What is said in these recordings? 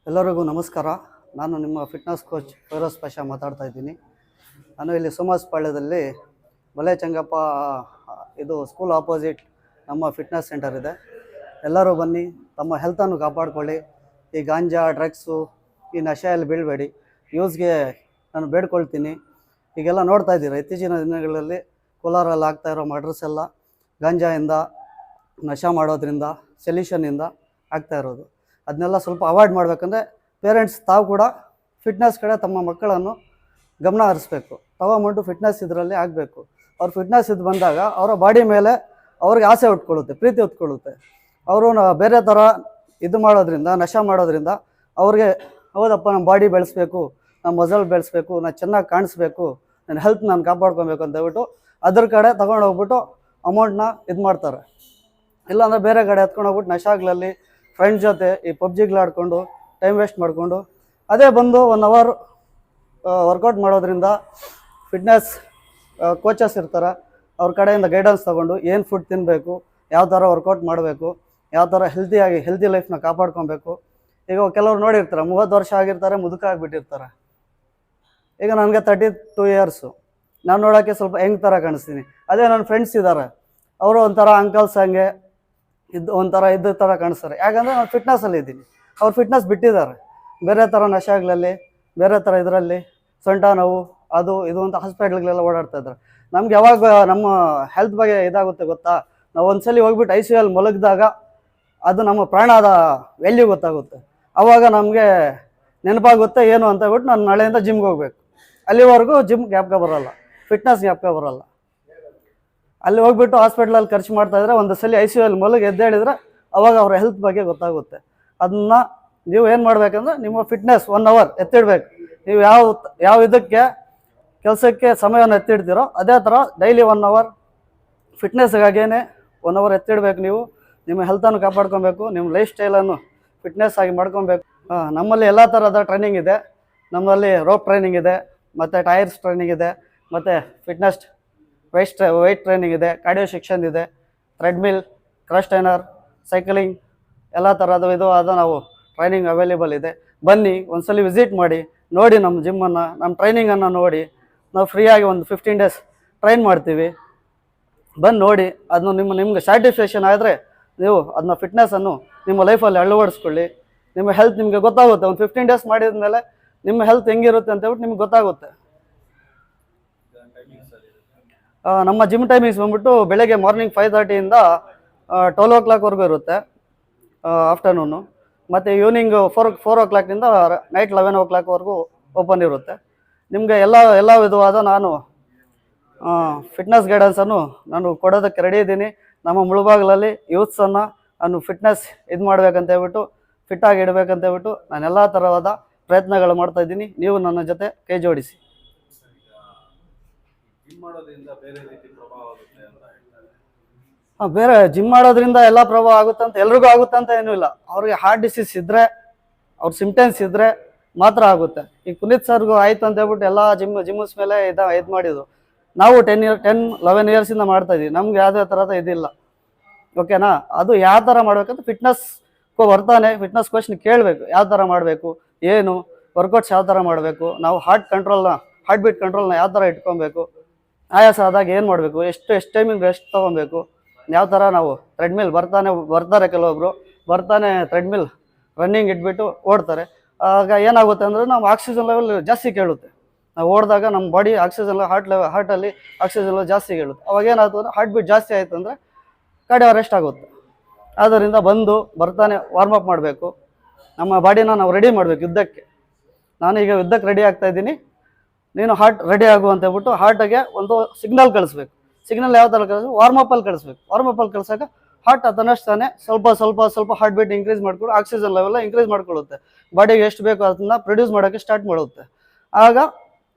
ಎಲ್ಲರಿಗೂ ನಮಸ್ಕಾರ. ನಾನು ನಿಮ್ಮ ಫಿಟ್ನೆಸ್ ಕೋಚ್ ಫೈರೋಸ್ ಪಾಷಾ ಮಾತಾಡ್ತಾ ಇದ್ದೀನಿ. ನಾನು ಇಲ್ಲಿ ಸೋಮಸ್ಪಾಳ್ಯದಲ್ಲಿ ಬಲೆ ಚಂಗಪ್ಪ ಇದು ಸ್ಕೂಲ್ ಆಪೋಸಿಟ್ ನಮ್ಮ ಫಿಟ್ನೆಸ್ ಸೆಂಟರ್ ಇದೆ. ಎಲ್ಲರೂ ಬನ್ನಿ, ತಮ್ಮ ಹೆಲ್ತನ್ನು ಕಾಪಾಡ್ಕೊಳ್ಳಿ. ಈ ಗಾಂಜಾ, ಡ್ರಗ್ಸು, ಈ ನಶೆಯಲ್ಲಿ ಬೀಳಬೇಡಿ. ಯೂಸ್ಗೆ ನಾನು ಬೇಡ್ಕೊಳ್ತೀನಿ. ಈಗೆಲ್ಲ ನೋಡ್ತಾ ಇದ್ದೀರಾ, ಇತ್ತೀಚಿನ ದಿನಗಳಲ್ಲಿ ಕೋಲಾರಲ್ಲಿ ಆಗ್ತಾ ಇರೋ ಮರ್ಡರ್ಸ್ ಎಲ್ಲ ಗಾಂಜಾಯಿಂದ, ನಶೆ ಮಾಡೋದ್ರಿಂದ, ಸೊಲ್ಯೂಷನಿಂದ ಆಗ್ತಾ ಇರೋದು. ಅದನ್ನೆಲ್ಲ ಸ್ವಲ್ಪ ಅವಾಯ್ಡ್ ಮಾಡಬೇಕಂದ್ರೆ ಪೇರೆಂಟ್ಸ್ ತಾವು ಕೂಡ ಫಿಟ್ನೆಸ್ ಕಡೆ ತಮ್ಮ ಮಕ್ಕಳನ್ನು ಗಮನ ಹರಿಸ್ಬೇಕು. ತಗೊಂಬಿಟ್ಟು ಫಿಟ್ನೆಸ್ ಇದರಲ್ಲಿ ಆಗಬೇಕು. ಅವ್ರ ಫಿಟ್ನೆಸ್ ಇದು ಬಂದಾಗ ಅವರ ಬಾಡಿ ಮೇಲೆ ಅವ್ರಿಗೆ ಆಸೆ ಉಟ್ಕೊಳ್ಳುತ್ತೆ, ಪ್ರೀತಿ ಉಟ್ಕೊಳ್ಳುತ್ತೆ. ಅವರು ಬೇರೆ ಥರ ಇದು ಮಾಡೋದ್ರಿಂದ, ನಶೆ ಮಾಡೋದ್ರಿಂದ ಅವ್ರಿಗೆ ಹೌದಪ್ಪ, ನಮ್ಮ ಬಾಡಿ ಬೆಳೆಸ್ಬೇಕು, ನಮ್ಮ ಮಸಲ್ ಬೆಳೆಸ್ಬೇಕು, ನಾನು ಚೆನ್ನಾಗಿ ಕಾಣಿಸ್ಬೇಕು, ನನ್ನ ಹೆಲ್ತ್ ನಾನು ಕಾಪಾಡ್ಕೊಬೇಕು ಅಂತ ಹೇಳ್ಬಿಟ್ಟು ಅದ್ರ ಕಡೆ ತೊಗೊಂಡು ಹೋಗ್ಬಿಟ್ಟು ಅಮೌಂಟ್ನ ಇದು ಮಾಡ್ತಾರೆ. ಇಲ್ಲಾಂದರೆ ಬೇರೆ ಕಡೆ ಎತ್ಕೊಂಡು ಹೋಗ್ಬಿಟ್ಟು ನಶಾಗ್ಲಲ್ಲಿ ಫ್ರೆಂಡ್ಸ್ ಜೊತೆ ಈ ಪಬ್ಜಿಗಳಾಡ್ಕೊಂಡು ಟೈಮ್ ವೇಸ್ಟ್ ಮಾಡಿಕೊಂಡು ಅದೇ ಬಂದು 1 ಅವರ್ ವರ್ಕೌಟ್ ಮಾಡೋದ್ರಿಂದ ಫಿಟ್ನೆಸ್ ಕೋಚಸ್ ಇರ್ತಾರೆ, ಅವ್ರ ಕಡೆಯಿಂದ ಗೈಡೆನ್ಸ್ ತೊಗೊಂಡು ಏನು ಫುಡ್ ತಿನ್ನಬೇಕು, ಯಾವ ಥರ ವರ್ಕೌಟ್ ಮಾಡಬೇಕು, ಯಾವ ಥರ ಹೆಲ್ತಿ ಲೈಫ್ನ ಕಾಪಾಡ್ಕೊಬೇಕು. ಈಗ ಕೆಲವ್ರು ನೋಡಿರ್ತಾರೆ, 30 ವರ್ಷ ಆಗಿರ್ತಾರೆ, ಮುದುಕ ಆಗಿಬಿಟ್ಟಿರ್ತಾರೆ. ಈಗ ನನಗೆ 32 ಇಯರ್ಸು, ನಾನು ನೋಡೋಕ್ಕೆ ಸ್ವಲ್ಪ ಹೆಂಗ್ ಥರ ಕಾಣಿಸ್ತೀನಿ. ಅದೇ ನನ್ನ ಫ್ರೆಂಡ್ಸ್ ಇದ್ದಾರೆ, ಅವರು ಒಂಥರ ಅಂಕಲ್ಸ್ ಹಂಗೆ ಒಂಥರ ಇದ್ದ ಥರ ಕಾಣಿಸ್ತಾರೆ. ಯಾಕಂದರೆ ನಾನು ಫಿಟ್ನೆಸ್ಸಲ್ಲಿ ಇದ್ದೀನಿ, ಅವ್ರು ಫಿಟ್ನೆಸ್ ಬಿಟ್ಟಿದ್ದಾರೆ. ಬೇರೆ ಥರ ನಶೆಗಳಲ್ಲಿ, ಬೇರೆ ಥರ ಇದರಲ್ಲಿ ಸೊಂಟ ನೋವು ಅದು ಇದು ಅಂತ ಹಾಸ್ಪಿಟ್ಲ್ಗಳೆಲ್ಲ ಓಡಾಡ್ತಾ ಇದ್ದಾರೆ. ನಮ್ಗೆ ಯಾವಾಗ ನಮ್ಮ ಹೆಲ್ತ್ ಬಗ್ಗೆ ಇದಾಗುತ್ತೆ ಗೊತ್ತಾ? ನಾವು ಒಂದ್ಸಲಿ ಹೋಗ್ಬಿಟ್ಟು ICU ಮಲಗಿದಾಗ ಅದು ನಮ್ಮ ಪ್ರಾಣದ ವ್ಯಾಲ್ಯೂ ಗೊತ್ತಾಗುತ್ತೆ. ಆವಾಗ ನಮಗೆ ನೆನಪಾಗುತ್ತೆ ಏನು ಅಂತ ಹೇಳ್ಬಿಟ್ಟು ನಾನು ನಾಳೆಯಿಂದ ಜಿಮ್ಗೆ ಹೋಗ್ಬೇಕು. ಅಲ್ಲಿವರೆಗೂ ಜಿಮ್ ಜ್ಞಾಪಕ ಬರೋಲ್ಲ, ಫಿಟ್ನೆಸ್ ಜ್ಞಾಪಕ ಬರೋಲ್ಲ. ಅಲ್ಲಿ ಹೋಗ್ಬಿಟ್ಟು ಹಾಸ್ಪಿಟ್ಲಲ್ಲಿ ಖರ್ಚು ಮಾಡ್ತಾಯಿದ್ರೆ ಒಂದು ಸಲ ICU ಮಲಗಿ ಎದ್ದೇಳಿದ್ರೆ ಅವಾಗ ಅವ್ರ ಹೆಲ್ತ್ ಬಗ್ಗೆ ಗೊತ್ತಾಗುತ್ತೆ. ಅದನ್ನು ನೀವು ಏನು ಮಾಡಬೇಕಂದ್ರೆ ನಿಮ್ಮ ಫಿಟ್ನೆಸ್ 1 ಅವರ್ ಎತ್ತಿಡ್ಬೇಕು. ನೀವು ಯಾವ ಇದಕ್ಕೆ ಕೆಲಸಕ್ಕೆ ಸಮಯವನ್ನು ಎತ್ತಿಡ್ತೀರೋ ಅದೇ ಥರ ಡೈಲಿ 1 ಅವರ್ ಫಿಟ್ನೆಸ್ಗಾಗೇನೆ 1 ಅವರ್ ಎತ್ತಿಡ್ಬೇಕು. ನೀವು ನಿಮ್ಮ ಹೆಲ್ತನ್ನು ಕಾಪಾಡ್ಕೊಬೇಕು, ನಿಮ್ಮ ಲೈಫ್ ಸ್ಟೈಲನ್ನು ಫಿಟ್ನೆಸ್ ಆಗಿ ಮಾಡ್ಕೊಬೇಕು. ನಮ್ಮಲ್ಲಿ ಎಲ್ಲ ಥರದ ಟ್ರೈನಿಂಗ್ ಇದೆ. ನಮ್ಮಲ್ಲಿ ರೋಪ್ ಟ್ರೈನಿಂಗ್ ಇದೆ, ಮತ್ತು ಟೈರ್ಸ್ ಟ್ರೈನಿಂಗ್ ಇದೆ, ಮತ್ತು ಫಿಟ್ನೆಸ್ ವೆಯ್ಟ್ ಟ್ರೈನಿಂಗ್ ಇದೆ, ಕಾರ್ಡಿಯೋ ಸೆಕ್ಷನ್ ಇದೆ, ಥ್ರೆಡ್ಮಿಲ್, ಕ್ರಶ್ ಟ್ರೈನರ್, ಸೈಕ್ಲಿಂಗ್ ಎಲ್ಲ ಥರದ್ದು ಇದು ಆದ ನಾವು ಟ್ರೈನಿಂಗ್ ಅವೈಲೇಬಲ್ ಇದೆ. ಬನ್ನಿ, ಒಂದ್ಸಲಿ ವಿಸಿಟ್ ಮಾಡಿ, ನೋಡಿ ನಮ್ಮ ಜಿಮ್ಮನ್ನು, ನಮ್ಮ ಟ್ರೈನಿಂಗನ್ನು ನೋಡಿ. ನಾವು ಫ್ರೀಯಾಗಿ ಒಂದು 15 ಡೇಸ್ ಟ್ರೈನ್ ಮಾಡ್ತೀವಿ. ಬಂದು ನೋಡಿ, ಅದನ್ನು ನಿಮ್ಗೆ ಸ್ಯಾಟಿಸ್ಫ್ಯಾಕ್ಷನ್ ಆದರೆ ನೀವು ಅದನ್ನ ಫಿಟ್ನೆಸ್ಸನ್ನು ನಿಮ್ಮ ಲೈಫಲ್ಲಿ ಅಳವಡಿಸ್ಕೊಳ್ಳಿ. ನಿಮ್ಮ ಹೆಲ್ತ್ ನಿಮಗೆ ಗೊತ್ತಾಗುತ್ತೆ. ಒಂದು 15 ಡೇಸ್ ಮಾಡಿದ ಮೇಲೆ ನಿಮ್ಮ ಹೆಲ್ತ್ ಹೆಂಗಿರುತ್ತೆ ಅಂತ ಹೇಳ್ಬಿಟ್ಟು ನಿಮ್ಗೆ ಗೊತ್ತಾಗುತ್ತೆ. ನಮ್ಮ ಜಿಮ್ ಟೈಮಿಂಗ್ಸ್ ಬಂದ್ಬಿಟ್ಟು ಬೆಳಗ್ಗೆ ಮಾರ್ನಿಂಗ್ 5:30 12 o'clockವರೆಗೂ ಇರುತ್ತೆ, ಆಫ್ಟರ್ನೂನು. ಮತ್ತು ಈವ್ನಿಂಗ್ 4 o'clockನಿಂದ ನೈಟ್ 11 o'clockವರೆಗೂ ಓಪನ್ ಇರುತ್ತೆ. ನಿಮಗೆ ಎಲ್ಲ ವಿಧವಾದ ನಾನು ಫಿಟ್ನೆಸ್ ಗೈಡೆನ್ಸನ್ನು ನಾನು ಕೊಡೋದಕ್ಕೆ ರೆಡಿ ಇದ್ದೀನಿ. ನಮ್ಮ ಮುಳುಬಾಗಿಲಲ್ಲಿ ಯೂತ್ಸನ್ನು ನಾನು ಫಿಟ್ನೆಸ್ ಇದು ಮಾಡಬೇಕಂತ ಹೇಳ್ಬಿಟ್ಟು, ಫಿಟ್ಟಾಗಿ ಇಡಬೇಕಂತ ಹೇಳ್ಬಿಟ್ಟು ನಾನು ಎಲ್ಲ ಥರವಾದ ಪ್ರಯತ್ನಗಳು ಮಾಡ್ತಾಯಿದ್ದೀನಿ. ನೀವು ನನ್ನ ಜೊತೆ ಕೈ ಜೋಡಿಸಿ. ಬೇರೆ ಜಿಮ್ ಮಾಡೋದ್ರಿಂದ ಎಲ್ಲ ಪ್ರಭಾವ ಆಗುತ್ತೆ ಅಂತ ಎಲ್ರಿಗೂ ಆಗುತ್ತೆ ಅಂತ ಏನೂ ಇಲ್ಲ. ಅವ್ರಿಗೆ ಹಾರ್ಟ್ ಡಿಸೀಸ್ ಇದ್ದರೆ, ಅವ್ರ ಸಿಮ್ಟಮ್ಸ್ ಇದ್ದರೆ ಮಾತ್ರ ಆಗುತ್ತೆ. ಈಗ ಪುನೀತ್ ಸರ್ಗೂ ಆಯ್ತು ಅಂತ ಹೇಳ್ಬಿಟ್ಟು ಎಲ್ಲ ಜಿಮ್ಮಸ್ ಮೇಲೆ ಇದು ಮಾಡಿದ್ರು. ನಾವು 10-11 ಇಯರ್ಸಿಂದ ಮಾಡ್ತಾಯಿದ್ದೀವಿ, ನಮ್ಗೆ ಯಾವುದೇ ಥರದ ಇದಿಲ್ಲ. ಓಕೆನಾ? ಅದು ಯಾವ ಥರ ಮಾಡ್ಬೇಕಂತ ಫಿಟ್ನೆಸ್ ಬರ್ತಾನೆ, ಫಿಟ್ನೆಸ್ ಕೋಚ್ನ ಕೇಳಬೇಕು, ಯಾವ ಥರ ಮಾಡಬೇಕು, ಏನು ವರ್ಕೌಟ್ಸ್ ಯಾವ ಥರ ಮಾಡಬೇಕು, ನಾವು ಹಾರ್ಟ್ ಬೀಟ್ ಕಂಟ್ರೋಲ್ನ ಯಾವ ಥರ ಇಟ್ಕೊಬೇಕು, ಆಯಾಸ ಆದಾಗ ಏನು ಮಾಡಬೇಕು, ಎಷ್ಟು ಟೈಮಿಂಗ್ ರೆಸ್ಟ್ ತೊಗೊಬೇಕು, ಯಾವ ಥರ ನಾವು ಥ್ರೆಡ್ಮಿಲ್ ಬರ್ತಾರೆ ಕೆಲವೊಬ್ರು ಥ್ರೆಡ್ಮಿಲ್ ರನ್ನಿಂಗ್ ಇಟ್ಬಿಟ್ಟು ಓಡ್ತಾರೆ. ಆಗ ಏನಾಗುತ್ತೆ ಅಂದರೆ ನಾವು ಆಕ್ಸಿಜನ್ ಲೆವೆಲ್ ಜಾಸ್ತಿ ಕೇಳುತ್ತೆ. ನಾವು ಓಡಿದಾಗ ನಮ್ಮ ಬಾಡಿ ಆಕ್ಸಿಜನ್ ಹಾರ್ಟಲ್ಲಿ ಆಕ್ಸಿಜನ್ ಲೆವೆಲ್ ಜಾಸ್ತಿ ಕೇಳುತ್ತೆ. ಅವಾಗ ಏನಾಯ್ತು ಅಂದರೆ ಹಾರ್ಟ್ ಬೀಟ್ ಜಾಸ್ತಿ ಆಯಿತು ಅಂದರೆ ಕಾರ್ಡಿಯೋ ಅರೆಸ್ಟ್ ಆಗುತ್ತೆ. ಆದ್ದರಿಂದ ಬರ್ತಾನೆ ವಾರ್ಮಪ್ ಮಾಡಬೇಕು, ನಮ್ಮ ಬಾಡಿನ ನಾವು ರೆಡಿ ಮಾಡಬೇಕು ಯುದ್ಧಕ್ಕೆ. ನಾನೀಗ ಯುದ್ಧಕ್ಕೆ ರೆಡಿ ಆಗ್ತಾ ಇದ್ದೀನಿ, ನೀನು ಹಾರ್ಟ್ ರೆಡಿ ಆಗು ಅಂತ ಹೇಳ್ಬಿಟ್ಟು ಹಾರ್ಟಿಗೆ ಒಂದು ಸಿಗ್ನಲ್ ಕಳಿಸ್ಬೇಕು. ಸಿಗ್ನಲ್ ಯಾವ ಥರ ಕಳಿಸ್ಬೇಕು? ವಾರ್ಮಪ್ಪಲ್ಲಿ ಕಳಿಸ್ಬೇಕು. ವಾರ್ಮಪ್ಪಲ್ಲಿ ಕಳಿಸಾಗ ಹಾರ್ಟ್ ಅದನ್ನಷ್ಟಾನೆ ಸ್ವಲ್ಪ ಹಾರ್ಟ್ ಬೀಟ್ ಇನ್ಕ್ರೀಸ್ ಮಾಡ್ಕೊಂಡು ಆಕ್ಸಿಜನ್ ಲೆವೆಲ್ ಇನ್ಕ್ರೀಸ್ ಮಾಡ್ಕೊಳ್ಳುತ್ತೆ. ಬಾಡಿಗೆ ಎಷ್ಟು ಬೇಕು ಅದನ್ನ ಪ್ರೊಡ್ಯೂಸ್ ಮಾಡೋಕ್ಕೆ ಸ್ಟಾರ್ಟ್ ಮಾಡುತ್ತೆ. ಆಗ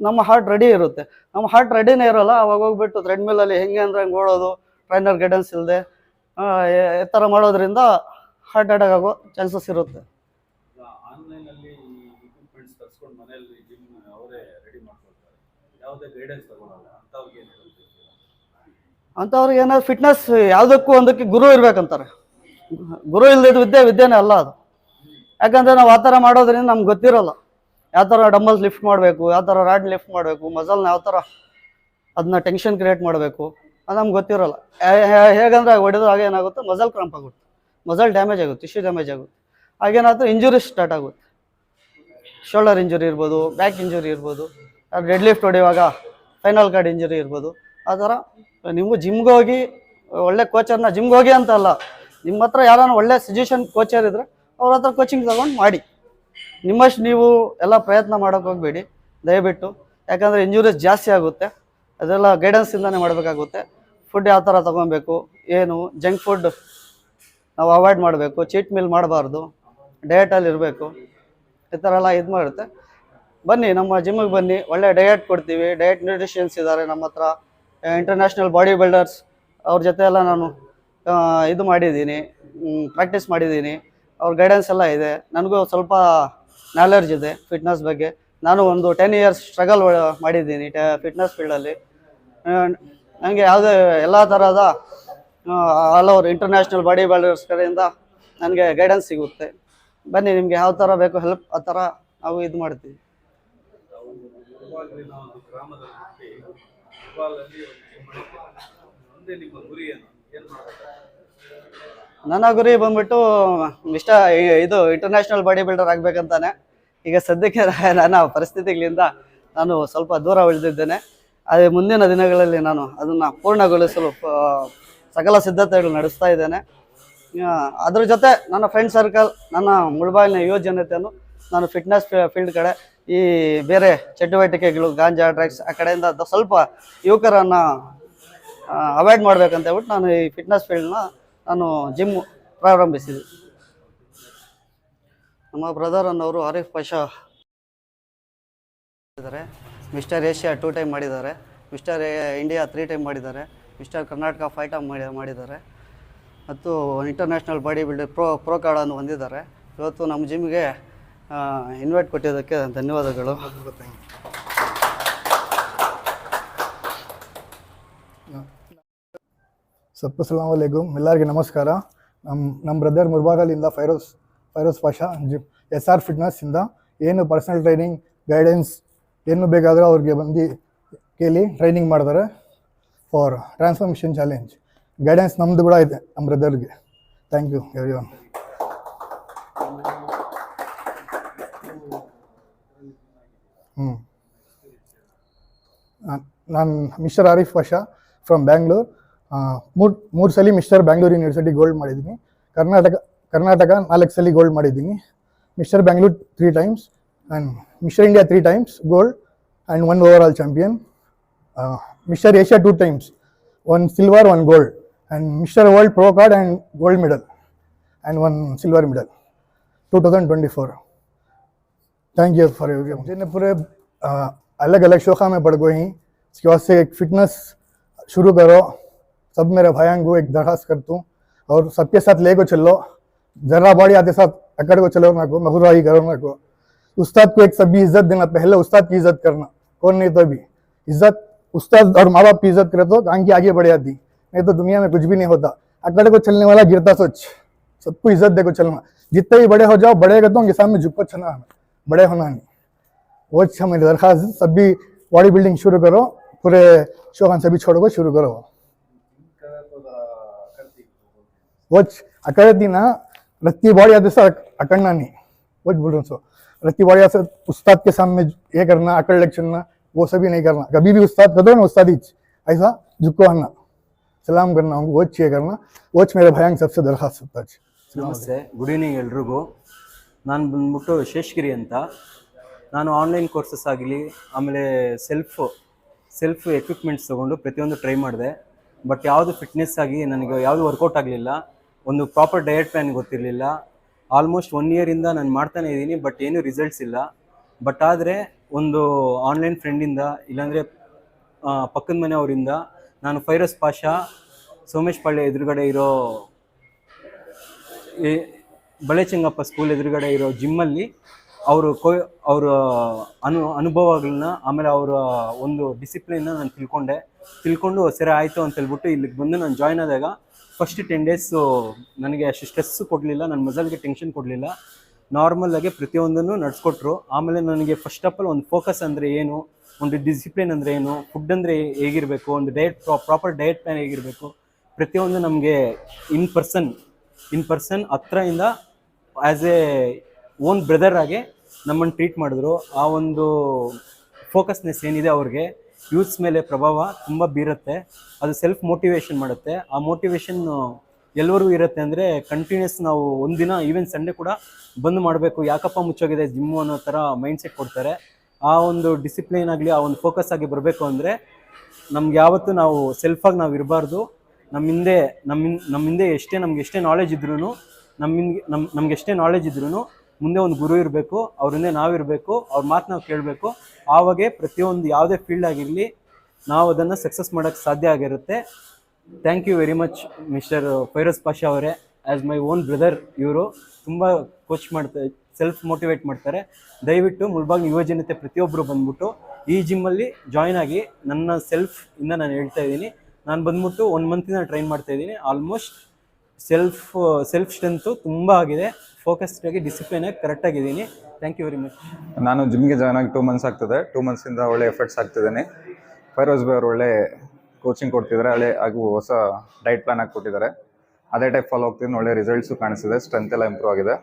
ನಮ್ಮ ಹಾರ್ಟ್ ರೆಡಿ ಇರುತ್ತೆ. ನಮ್ಮ ಹಾರ್ಟ್ ರೆಡಿನೇ ಇರೋಲ್ಲ, ಅವಾಗ ಹೋಗ್ಬಿಟ್ಟು ಥ್ರೆಡ್ಮಿಲ್ಲಲ್ಲಿ ಹೆಂಗೆ ಅಂದರೆ ಹಂಗೆ ಓಡೋದು, ಟ್ರೈನರ್ ಗೈಡೆನ್ಸ್ ಇಲ್ಲದೆ ಈ ಥರ ಮಾಡೋದ್ರಿಂದ ಹಾರ್ಟ್ ಅಟ್ಯಾಕ್ ಆಗೋ ಚಾನ್ಸಸ್ ಇರುತ್ತೆ. ಅಂಥವ್ರಿಗೆ ಏನಾದ್ರು ಫಿಟ್ನೆಸ್ ಯಾವುದಕ್ಕೂ ಒಂದಕ್ಕೆ ಗುರು ಇರ್ಬೇಕಂತಾರೆ. ಗುರು ಇಲ್ಲದಿದ್ದು ವಿದ್ಯೆನೇ ಅಲ್ಲ ಅದು. ಯಾಕಂದರೆ ನಾವು ಆ ಥರ ಮಾಡೋದ್ರಿಂದ ನಮ್ಗೆ ಗೊತ್ತಿರೋಲ್ಲ ಯಾವ ಥರ ಡಂಬಲ್ಸ್ ಲಿಫ್ಟ್ ಮಾಡಬೇಕು, ಯಾವ ಥರ ರಾಡ್ ಲಿಫ್ಟ್ ಮಾಡಬೇಕು, ಮಸಲ್ನ ಯಾವ ಥರ ಅದನ್ನ ಟೆನ್ಷನ್ ಕ್ರಿಯೇಟ್ ಮಾಡಬೇಕು ಅದು ನಮ್ಗೆ ಗೊತ್ತಿರೋಲ್ಲ. ಹೇಗಂದ್ರೆ ಹೊಡೆದು ಹಾಗೆ ಏನಾಗುತ್ತೆ, ಮಸಲ್ ಕ್ರಾಂಪ್ ಆಗುತ್ತೆ, ಮಸಲ್ ಡ್ಯಾಮೇಜ್ ಆಗುತ್ತೆ, ಟಿಶ್ಯೂ ಡ್ಯಾಮೇಜ್ ಆಗುತ್ತೆ. ಹಾಗೇನಾದರೂ ಇಂಜುರೀಸ್ ಸ್ಟಾರ್ಟ್ ಆಗುತ್ತೆ. ಶೋಲ್ಡರ್ ಇಂಜುರಿ ಇರ್ಬೋದು, ಬ್ಯಾಕ್ ಇಂಜುರಿ ಇರ್ಬೋದು, ಡೆಡ್ ಲಿಫ್ಟ್ ಹೊಡೆಯುವಾಗ ಫೈನಲ್ ಕಾರ್ಡ್ ಇಂಜುರಿ ಇರ್ಬೋದು. ಆ ಥರ ನೀವು ಜಿಮ್ಗೆ ಹೋಗಿ ಒಳ್ಳೆ ಕೋಚರ್ನ, ಜಿಮ್ಗೆ ಹೋಗಿ ಅಂತ ಅಲ್ಲ, ನಿಮ್ಮ ಹತ್ರ ಯಾರು ಒಳ್ಳೆ ಸಜೆಷನ್ ಕೋಚರ್ ಇದ್ದರೆ ಅವ್ರ ಹತ್ರ ಕೋಚಿಂಗ್ ತೊಗೊಂಡು ಮಾಡಿ. ನಿಮ್ಮಷ್ಟು ನೀವು ಎಲ್ಲ ಪ್ರಯತ್ನ ಮಾಡೋಕ್ಕೆ ಹೋಗಬೇಡಿ ದಯವಿಟ್ಟು. ಯಾಕಂದರೆ ಇಂಜುರೀಸ್ ಜಾಸ್ತಿ ಆಗುತ್ತೆ, ಅದೆಲ್ಲ ಗೈಡೆನ್ಸಿಂದನೇ ಮಾಡಬೇಕಾಗುತ್ತೆ. ಫುಡ್ ಯಾವ ಥರ ತೊಗೊಬೇಕು, ಏನು ಜಂಕ್ ಫುಡ್ ನಾವು ಅವಾಯ್ಡ್ ಮಾಡಬೇಕು, ಚೀಟ್ ಮೀಲ್ ಮಾಡಬಾರ್ದು, ಡಯಟಲ್ಲಿ ಇರಬೇಕು, ಈ ಥರ ಎಲ್ಲ ಇದು ಮಾಡುತ್ತೆ. ಬನ್ನಿ ನಮ್ಮ ಜಿಮ್ಮಿಗೆ ಬನ್ನಿ, ಒಳ್ಳೆ ಡಯಟ್ ಕೊಡ್ತೀವಿ. ಡಯಟ್ ನ್ಯೂಟ್ರಿಷನ್ಸ್ ಇದ್ದಾರೆ ನಮ್ಮ ಹತ್ರ, ಇಂಟರ್ನ್ಯಾಷನಲ್ ಬಾಡಿ ಬಿಲ್ಡರ್ಸ್ ಅವ್ರ ಜೊತೆ ಎಲ್ಲ ನಾನು ಇದು ಮಾಡಿದ್ದೀನಿ, ಪ್ರಾಕ್ಟೀಸ್ ಮಾಡಿದ್ದೀನಿ. ಅವ್ರ ಗೈಡೆನ್ಸ್ ಎಲ್ಲ ಇದೆ. ನನಗೂ ಸ್ವಲ್ಪ ನಾಲೆಡ್ಜ್ ಇದೆ ಫಿಟ್ನೆಸ್ ಬಗ್ಗೆ. ನಾನು ಒಂದು 10 years ಸ್ಟ್ರಗಲ್ ಮಾಡಿದ್ದೀನಿ ಫಿಟ್ನೆಸ್ ಫೀಲ್ಡಲ್ಲಿ. ನನಗೆ ಯಾವುದೇ ಎಲ್ಲ ಥರದ all over international body builders ಕಡೆಯಿಂದ ನನಗೆ ಗೈಡೆನ್ಸ್ ಸಿಗುತ್ತೆ. ಬನ್ನಿ, ನಿಮಗೆ ಯಾವ ಥರ ಬೇಕು ಹೆಲ್ಪ್ ಆ ಥರ ನಾವು ಇದು ಮಾಡ್ತೀವಿ. ನನ್ನ ಗುರಿ ಬಂದ್ಬಿಟ್ಟು ಇದು ಇಂಟರ್ನ್ಯಾಷನಲ್ ಬಾಡಿ ಬಿಲ್ಡರ್ ಆಗಬೇಕಂತಾನೆ. ಈಗ ಸದ್ಯಕ್ಕೆ ನನ್ನ ಪರಿಸ್ಥಿತಿಗಳಿಂದ ನಾನು ಸ್ವಲ್ಪ ದೂರ ಉಳಿದಿದ್ದೇನೆ. ಅದೇ ಮುಂದಿನ ದಿನಗಳಲ್ಲಿ ನಾನು ಅದನ್ನು ಪೂರ್ಣಗೊಳಿಸಲು ಸಕಲ ಸಿದ್ಧತೆಗಳು ನಡೆಸ್ತಾ ಇದ್ದೇನೆ. ಅದ್ರ ಜೊತೆ ನನ್ನ ಫ್ರೆಂಡ್ ಸರ್ಕಲ್, ನನ್ನ ಮುಳಬಾಗಿಲಿನ ಯುವ ಜನತೆಯನ್ನು ನಾನು ಫಿಟ್ನೆಸ್ ಫೀಲ್ಡ್ ಕಡೆ, ಈ ಬೇರೆ ಚಟುವಟಿಕೆಗಳು, ಗಾಂಜಾ, ಡ್ರಗ್ಸ್ ಆ ಕಡೆಯಿಂದ ಸ್ವಲ್ಪ ಯುವಕರನ್ನು ಅವಾಯ್ಡ್ ಮಾಡಬೇಕಂತ ಹೇಳ್ಬಿಟ್ಟು ನಾನು ಈ ಫಿಟ್ನೆಸ್ ಫೀಲ್ಡ್ನ ನಾನು ಜಿಮ್ ಪ್ರಾರಂಭಿಸಿದೆ. ನಮ್ಮ ಬ್ರದರ್ ಅನ್ನೋರು ಆರಿಫ್ ಪಾಷಾ ಇದ್ದಾರೆ. ಮಿಸ್ಟರ್ ಏಷ್ಯಾ 2 time ಮಾಡಿದ್ದಾರೆ, ಮಿಸ್ಟರ್ ಇಂಡಿಯಾ 3 time ಮಾಡಿದ್ದಾರೆ, ಮಿಸ್ಟರ್ ಕರ್ನಾಟಕ 5 time ಮಾಡಿದ್ದಾರೆ, ಮತ್ತು ಇಂಟರ್ನ್ಯಾಷನಲ್ ಬಾಡಿ ಬಿಲ್ಡರ್ ಪ್ರೋ ಕಾರ್ಡನ್ನು ಹೊಂದಿದ್ದಾರೆ. ಇವತ್ತು ನಮ್ಮ ಜಿಮ್ಗೆ ಇನ್ವೈಟ್ ಕೊಟ್ಟಿದ್ದಕ್ಕೆ ಧನ್ಯವಾದಗಳು. ಸಬ್ಕು ಸಲಾಮ್ ಅಲೈಕುಮ್, ಎಲ್ಲರಿಗೆ ನಮಸ್ಕಾರ. ನಮ್ಮ ಬ್ರದರ್ ಮುಳಬಾಗಿಲಿಂದ ಫೈರೋಸ್ ಪಾಷಾ SR ಫಿಟ್ನೆಸ್ಸಿಂದ ಏನು ಪರ್ಸನಲ್ ಟ್ರೈನಿಂಗ್, ಗೈಡೆನ್ಸ್ ಏನು ಬೇಕಾದರೂ ಅವ್ರಿಗೆ ಬಂದು ಕೇಳಿ ಟ್ರೈನಿಂಗ್ ಮಾಡ್ತಾರೆ ಫಾರ್ ಟ್ರಾನ್ಸ್ಫಾರ್ಮೇಷನ್ ಚಾಲೆಂಜ್. ಗೈಡೆನ್ಸ್ ನಮ್ಮದು ಕೂಡ ಇದೆ ನಮ್ಮ ಬ್ರದರ್ಗೆ. Thank you everyone. ನಾನು ಮಿಸ್ಟರ್ ಆರಿಫ್ ಪಾಷಾ ಫ್ರಮ್ ಬ್ಯಾಂಗ್ಳೂರ್. ಮೂರು ಸಲ ಮಿಸ್ಟರ್ ಬ್ಯಾಂಗ್ಳೂರ್ ಯೂನಿವರ್ಸಿಟಿ ಗೋಲ್ಡ್ ಮಾಡಿದ್ದೀನಿ. ಕರ್ನಾಟಕ 4 ಸಲ ಗೋಲ್ಡ್ ಮಾಡಿದ್ದೀನಿ. Mister Bangalore 3 times and mister India 3 times gold and 1 overall champion. Mister Asia 2 times, 1 silver, 1 gold, and Mr. World Pro Card and gold medal and 1 silver medal 2024. Thank you for everyone. मैंने पूरे अलग अलग शौक़ा में पड़ गई. इसके बाद से एक फिटनेस शुरू करो. सब मेरे भाइयों को एक दरख्वास्त करता हूँ और सबके साथ ले को चलो. जरा बॉडी आते साथ अकड़ को चलो ना को, मगुराही करो ना को. उस्ताद को एक सभी इज्जत देना, पहले उस्ताद की इज्जत करना, कौन नहीं तो भी इज्जत उस्ताद और माँ बाप की इज्जत करे तो आगे बढ़ जाती, नहीं तो दुनिया में कुछ भी नहीं होता. अकड़ को चलने वाला गिरता सोच. सबको इज्जत दे को चलना. जितने भी बड़े हो जाओ, बड़े कहता हूँ उनके सामने झुको चलना, बड़े होना नहीं. वो मेरी दरख्वास्त, सब भी बॉडी बिल्डिंग शुरू करो, पूरे शौकान सभी छोड़ो को शुरू करो. वो अकड़ती ना रत्ती बॉडी आते से अकड़ना नहीं. वो बोल रहा हूँ. रत्ती बॉडी आते उस्ताद के सामने ये करना, अकड़ लग चलना, वो सभी नहीं करना. कभी भी उस्ताद कर दो ना, उस्ताद ही ऐसा झुको आना, ಸಲಾಮ್ करना, वो ये करना. वो मेरे भाई सबसे दरख्वास्त होता है. ನಮಸ್ತೆ, ಗುಡ್ ಈವ್ನಿಂಗ್ ಎಲ್ರಿಗೂ. ನಾನು ಬಂದ್ಬಿಟ್ಟು ಶೇಷ್ಗಿರಿ ಅಂತ. ನಾನು ಆನ್ಲೈನ್ ಕೋರ್ಸಸ್ ಆಗಲಿ, ಆಮೇಲೆ ಸೆಲ್ಫ್ ಎಕ್ವಿಪ್ಮೆಂಟ್ಸ್ ತೊಗೊಂಡು ಪ್ರತಿಯೊಂದು ಟ್ರೈ ಮಾಡಿದೆ. ಬಟ್ ಯಾವುದು ಫಿಟ್ನೆಸ್ ಆಗಿ ನನಗೆ ಯಾವುದು ವರ್ಕೌಟ್ ಆಗಲಿಲ್ಲ. ಒಂದು ಪ್ರಾಪರ್ ಡಯಟ್ ಪ್ಲ್ಯಾನ್ ಗೊತ್ತಿರಲಿಲ್ಲ. ಆಲ್ಮೋಸ್ಟ್ 1 year ನಾನು ಮಾಡ್ತಾನೆ ಇದ್ದೀನಿ, ಬಟ್ ಏನೂ ರಿಸಲ್ಟ್ಸ್ ಇಲ್ಲ. ಬಟ್ ಆದರೆ ಒಂದು ಆನ್ಲೈನ್ ಫ್ರೆಂಡಿಂದ, ಇಲ್ಲಾಂದರೆ ಪಕ್ಕದ ಮನೆಯವರಿಂದ ನಾನು ಫೈರೋಸ್ ಪಾಷಾ ಸೋಮೇಶ್ ಪಾಳ್ಯ ಎದುರುಗಡೆ ಇರೋ ಬಳೆಚಂಗಪ್ಪ ಸ್ಕೂಲ್ ಎದುರುಗಡೆ ಇರೋ ಜಿಮ್ಮಲ್ಲಿ ಅವರ ಅನುಭವಗಳನ್ನ, ಆಮೇಲೆ ಅವರ ಒಂದು ಡಿಸಿಪ್ಲಿನ್ನ ನಾನು ತಿಳ್ಕೊಂಡು ಸರಿ ಆಯಿತು ಅಂತ ಹೇಳ್ಬಿಟ್ಟು ಇಲ್ಲಿಗೆ ಬಂದು ನಾನು ಜಾಯ್ನ್ ಆದಾಗ ಫಸ್ಟ್ 10 days ನನಗೆ ಅಷ್ಟು ಸ್ಟ್ರೆಸ್ ಕೊಡಲಿಲ್ಲ, ನನ್ನ ಮಸಲ್ಗೆ ಟೆನ್ಷನ್ ಕೊಡಲಿಲ್ಲ. ನಾರ್ಮಲ್ ಆಗಿ ಪ್ರತಿಯೊಂದನ್ನು ನಡೆಸ್ಕೊಟ್ರು. ಆಮೇಲೆ ನನಗೆ ಫಸ್ಟ್ ಆಫ್ ಆಲ್ ಒಂದು ಫೋಕಸ್ ಅಂದರೆ ಏನು, ಒಂದು ಡಿಸಿಪ್ಲಿನ್ ಅಂದರೆ ಏನು, ಫುಡ್ ಅಂದರೆ ಹೇಗಿರಬೇಕು, ಒಂದು ಪ್ರಾಪರ್ ಡಯಟ್ ಪ್ಲಾನ್ ಹೇಗಿರಬೇಕು, ಪ್ರತಿಯೊಂದು ನಮಗೆ ಇನ್ ಪರ್ಸನ್ ಹತ್ರದಿಂದ ಆ್ಯಸ್ ಎ ಓನ್ ಬ್ರದರ್ ಆಗಿ ನಮ್ಮನ್ನು ಟ್ರೀಟ್ ಮಾಡಿದ್ರು. ಆ ಒಂದು ಫೋಕಸ್ನೆಸ್ ಏನಿದೆ ಅವ್ರಿಗೆ ಯೂತ್ಸ್ ಮೇಲೆ ಪ್ರಭಾವ ತುಂಬ ಬೀರುತ್ತೆ. ಅದು ಸೆಲ್ಫ್ ಮೋಟಿವೇಶನ್ ಮಾಡುತ್ತೆ. ಆ ಮೋಟಿವೇಶನ್ ಎಲ್ಲರಿಗೂ ಇರುತ್ತೆ ಅಂದರೆ ಕಂಟಿನ್ಯೂಸ್ ನಾವು ಒಂದಿನ ಈವನ್ ಸಂಡೇ ಕೂಡ ಬಂದ್ ಮಾಡಬೇಕು, ಯಾಕಪ್ಪ ಮುಚ್ಚೋಗಿದೆ ಜಿಮ್ಮು ಅನ್ನೋ ಥರ ಮೈಂಡ್ಸೆಟ್ ಕೊಡ್ತಾರೆ. ಆ ಒಂದು ಡಿಸಿಪ್ಲಿನ್ ಆಗಲಿ, ಆ ಒಂದು ಫೋಕಸ್ ಆಗಿ ಬರಬೇಕು ಅಂದರೆ ನಮ್ಗೆ ಯಾವತ್ತೂ ನಾವು ಸೆಲ್ಫಾಗಿ ನಾವು ಇರಬಾರ್ದು. ನಮ್ಮ ಹಿಂದೆ ನಮ್ಗೆ ಎಷ್ಟೇ ನಾಲೆಜ್ ಇದ್ರೂ ನಮ್ಗೆ ಎಷ್ಟೇ ನಾಲೆಜ್ ಇದ್ರೂ ಮುಂದೆ ಒಂದು ಗುರು ಇರಬೇಕು, ಅವ್ರ ಹಿಂದೆ ನಾವಿರಬೇಕು, ಅವ್ರ ಮಾತು ನಾವು ಕೇಳಬೇಕು. ಆವಾಗೇ ಪ್ರತಿಯೊಂದು ಯಾವುದೇ ಫೀಲ್ಡ್ ಆಗಿರಲಿ ನಾವು ಅದನ್ನು ಸಕ್ಸಸ್ ಮಾಡೋಕ್ಕೆ ಸಾಧ್ಯ ಆಗಿರುತ್ತೆ. Thank you very much mister Firoz Pasha ಅವರೇ. ಆ್ಯಸ್ ಮೈ ಓನ್ ಬ್ರದರ್ ಇವರು ತುಂಬ ಕೋಚ್ ಮಾಡ್ತಾರೆ, ಸೆಲ್ಫ್ ಮೋಟಿವೇಟ್ ಮಾಡ್ತಾರೆ. ದಯವಿಟ್ಟು ಮುಳ್ಬಾಗಿಲು ಯುವಜನತೆ ಪ್ರತಿಯೊಬ್ಬರು ಬಂದ್ಬಿಟ್ಟು ಈ ಜಿಮ್ಮಲ್ಲಿ ಜಾಯ್ನ್ ಆಗಿ. ನನ್ನ ಇಂದ ನಾನು ಹೇಳ್ತಾ ಇದ್ದೀನಿ, ನಾನು ಬಂದ್ಬಿಟ್ಟು 1 ಮಂತಿಂದ ಟ್ರೈನ್ ಮಾಡ್ತಾ ಇದ್ದೀನಿ. ಆಲ್ಮೋಸ್ಟ್ ಸೆಲ್ಫ್ ಸ್ಟ್ರೆಂತು ತುಂಬ ಆಗಿದೆ. ಫೋಕಸ್ಡ್ ಆಗಿ ಡಿಸಿಪ್ಲಿನ್ ಆಗಿ ಕರೆಕ್ಟಾಗಿದ್ದೀನಿ. Thank you very much. ನಾನು ಜಿಮ್ಗೆ ಜಾಯ್ನ್ ಆಗಿ 2 ಮಂತ್ಸ್ ಆಗ್ತದೆ. 2 ಮಂತ್ಸಿಂದ ಒಳ್ಳೆ ಎಫರ್ಟ್ಸ್ ಆಗ್ತಿದ್ದೀನಿ. ಫೈರೋಜ್ ಭಾಯ್ ಅವರು ಒಳ್ಳೆ ಕೋಚಿಂಗ್ ಕೊಡ್ತಿದ್ದಾರೆ, ಹಾಗೂ ಹೊಸ ಡಯಟ್ ಪ್ಲಾನ್ ಆಗಿ ಕೊಟ್ಟಿದ್ದಾರೆ. ಅದೇ ಟೈಪ್ ಫಾಲೋ ಹೋಗ್ತಿದ್ದೀನಿ. ಒಳ್ಳೆ ರಿಸಲ್ಟ್ಸು ಕಾಣಿಸ್ತಿದೆ, ಸ್ಟ್ರೆಂತ್ ಎಲ್ಲ ಇಂಪ್ರೂವ್ ಆಗಿದೆ.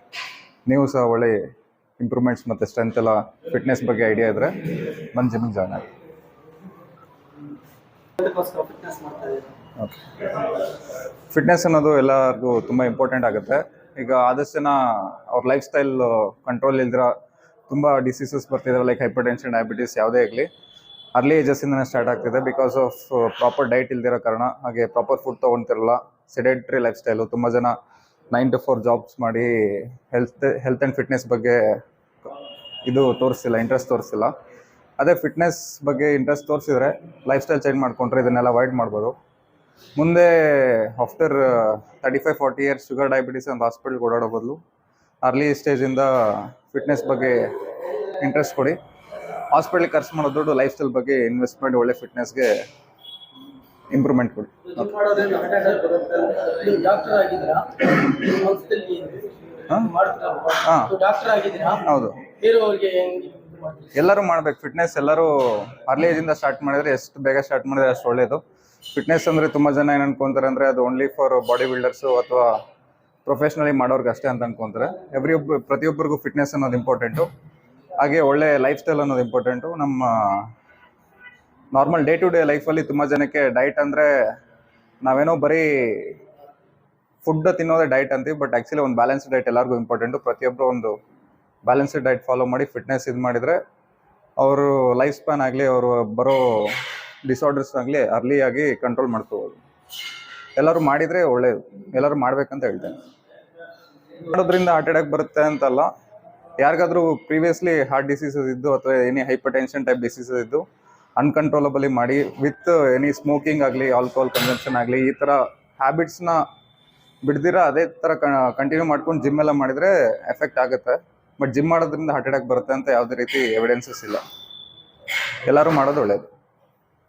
ನೀವು ಸಹ ಒಳ್ಳೆ ಇಂಪ್ರೂವ್ಮೆಂಟ್ಸ್ ಮತ್ತು ಸ್ಟ್ರೆಂತ್ ಎಲ್ಲ ಫಿಟ್ನೆಸ್ ಬಗ್ಗೆ ಐಡಿಯಾ ಇದ್ದರೆ ಬಂದು ಜಿಮ್ಗೆ ಜಾಯ್ನ್ ಆಗಿ. ಓಕೆ, ಫಿಟ್ನೆಸ್ ಅನ್ನೋದು ಎಲ್ಲರಿಗೂ ತುಂಬ ಇಂಪಾರ್ಟೆಂಟ್ ಆಗುತ್ತೆ. ಈಗ ಆದಷ್ಟು ಜನ ಅವ್ರ ಲೈಫ್ ಸ್ಟೈಲ್ ಕಂಟ್ರೋಲ್ ಇಲ್ದಿರ ತುಂಬ ಡಿಸೀಸಸ್ ಬರ್ತಿದ್ದಾವೆ, ಲೈಕ್ ಹೈಪರ್ ಟೆನ್ಷನ್, ಡಯಾಬಿಟೀಸ್ ಯಾವುದೇ ಆಗಲಿ ಅರ್ಲಿ ಏಜಸ್ಸಿಂದನೇ ಸ್ಟಾರ್ಟ್ ಆಗ್ತಿದೆ. ಬಿಕಾಸ್ ಆಫ್ ಪ್ರಾಪರ್ ಡಯಟ್ ಇಲ್ದಿರೋ ಕಾರಣ, ಹಾಗೆ ಪ್ರಾಪರ್ ಫುಡ್ ತೊಗೊಳ್ತಿರಲ್ಲ, ಸೆಡೆಂಟ್ರಿ ಲೈಫ್ ಸ್ಟೈಲು. ತುಂಬ ಜನ 9 to 4 ಜಾಬ್ಸ್ ಮಾಡಿ ಹೆಲ್ತ್ ಆ್ಯಂಡ್ ಫಿಟ್ನೆಸ್ ಬಗ್ಗೆ ಇಂಟ್ರೆಸ್ಟ್ ತೋರಿಸ್ತಿಲ್ಲ. ಅದೇ ಫಿಟ್ನೆಸ್ ಬಗ್ಗೆ ಇಂಟ್ರೆಸ್ಟ್ ತೋರಿಸಿದ್ರೆ ಲೈಫ್ ಸ್ಟೈಲ್ ಚೇಂಜ್ ಮಾಡ್ಕೊಂಡ್ರೆ ಇದನ್ನೆಲ್ಲ ಅವಾಯ್ಡ್ ಮಾಡ್ಬೋದು. ಮುಂದೆ ಆಫ್ಟರ್ 35-40 ಇಯರ್ಸ್ ಶುಗರ್, ಡಯಾಬಿಟೀಸ್ ಅಂತ ಹಾಸ್ಪಿಟಲ್ಗೆ ಓಡಾಡೋ ಬದಲು ಅರ್ಲಿ ಸ್ಟೇಜಿಂದ ಫಿಟ್ನೆಸ್ ಬಗ್ಗೆ ಇಂಟ್ರೆಸ್ಟ್ ಕೊಡಿ. ಹಾಸ್ಪಿಟ್ಲಿಗೆ ಖರ್ಚು ಮಾಡೋ ದುಡ್ಡು ಲೈಫ್ ಸ್ಟೈಲ್ ಬಗ್ಗೆ ಇನ್ವೆಸ್ಟ್ ಮಾಡಿ ಒಳ್ಳೆ ಫಿಟ್ನೆಸ್ಗೆ ಇಂಪ್ರೂವ್ಮೆಂಟ್ ಕೊಡಿ. ಹೌದು, ಎಲ್ಲರೂ ಮಾಡ್ಬೇಕು ಫಿಟ್ನೆಸ್. ಎಲ್ಲರೂ ಅರ್ಲಿ ಏಜಿಂದ ಸ್ಟಾರ್ಟ್ ಮಾಡಿದ್ರೆ, ಎಷ್ಟು ಬೇಗ ಸ್ಟಾರ್ಟ್ ಮಾಡಿದ್ರೆ ಅಷ್ಟು ಒಳ್ಳೆಯದು. ಫಿಟ್ನೆಸ್ ಅಂದರೆ ತುಂಬ ಜನ ಏನು ಅನ್ಕೊಂತಾರೆ ಅಂದರೆ ಅದು ಓನ್ಲಿ ಫಾರ್ ಬಾಡಿ ಬಿಲ್ಡರ್ಸು ಅಥವಾ ಪ್ರೊಫೆಷ್ನಲಿ ಮಾಡೋರ್ಗೆ ಅಷ್ಟೇ ಅಂತ ಅನ್ಕೊಂತಾರೆ. ಪ್ರತಿಯೊಬ್ಬರಿಗೂ ಫಿಟ್ನೆಸ್ ಅನ್ನೋದು ಇಂಪಾರ್ಟೆಂಟು. ಹಾಗೆ ಒಳ್ಳೆ ಲೈಫ್ ಸ್ಟೈಲ್ ಅನ್ನೋದು ಇಂಪಾರ್ಟೆಂಟು. ನಮ್ಮ ನಾರ್ಮಲ್ ಡೇ ಟು ಡೇ ಲೈಫಲ್ಲಿ ತುಂಬ ಜನಕ್ಕೆ ಡಯಟ್ ಅಂದರೆ ನಾವೇನೋ ಬರೀ ಫುಡ್ ತಿನ್ನೋದೇ ಡಯಟ್ ಅಂತೀವಿ, ಬಟ್ ಆ್ಯಕ್ಚುಲಿ ಒಂದು ಬ್ಯಾಲೆನ್ಸ್ಡ್ ಡಯಟ್ ಎಲ್ಲರಿಗೂ ಇಂಪಾರ್ಟೆಂಟು. ಪ್ರತಿಯೊಬ್ಬರು ಒಂದು ಬ್ಯಾಲೆನ್ಸ್ಡ್ ಡಯಟ್ ಫಾಲೋ ಮಾಡಿ ಫಿಟ್ನೆಸ್ ಇದು ಮಾಡಿದರೆ ಅವರು ಲೈಫ್ ಸ್ಪ್ಯಾನ್ ಆಗಲಿ, ಅವರು ಬರೋ ಡಿಸಾರ್ಡರ್ಸ್ ಆಗಲಿ ಅರ್ಲಿಯಾಗಿ ಕಂಟ್ರೋಲ್ ಮಾಡ್ಕೋಬೋದು. ಎಲ್ಲರೂ ಮಾಡಿದರೆ ಒಳ್ಳೆಯದು, ಎಲ್ಲರೂ ಮಾಡಬೇಕಂತ ಹೇಳ್ತೇನೆ. ಮಾಡೋದ್ರಿಂದ ಹಾರ್ಟ್ ಅಟ್ಯಾಕ್ ಬರುತ್ತೆ ಅಂತಲ್ಲ, ಯಾರಿಗಾದ್ರೂ ಪ್ರೀವಿಯಸ್ಲಿ ಹಾರ್ಟ್ ಡಿಸೀಸಸ್ ಇದ್ದು ಅಥವಾ any hypertension type diseases ಇದ್ದು ಅನ್ಕಂಟ್ರೋಲಬಲಿ ಮಾಡಿ ವಿತ್ ಎನಿ ಸ್ಮೋಕಿಂಗ್ ಆಗಲಿ, ಆಲ್ಕೋಹಾಲ್ ಕನ್ಸಂಪ್ಷನ್ ಆಗಲಿ, ಈ ಥರ ಹ್ಯಾಬಿಟ್ಸ್ನ ಬಿಡ್ದಿರ ಅದೇ ಥರ ಕಂಟಿನ್ಯೂ ಮಾಡ್ಕೊಂಡು ಜಿಮ್ ಎಲ್ಲ ಮಾಡಿದರೆ ಎಫೆಕ್ಟ್ ಆಗುತ್ತೆ. ಬಟ್ ಜಿಮ್ ಮಾಡೋದ್ರಿಂದ ಹಾರ್ಟ್ ಅಟ್ಯಾಕ್ ಬರುತ್ತೆ ಅಂತ ಯಾವುದೇ ರೀತಿ ಎವಿಡೆನ್ಸಸ್ ಇಲ್ಲ. ಎಲ್ಲರೂ ಮಾಡೋದು ಒಳ್ಳೆಯದು.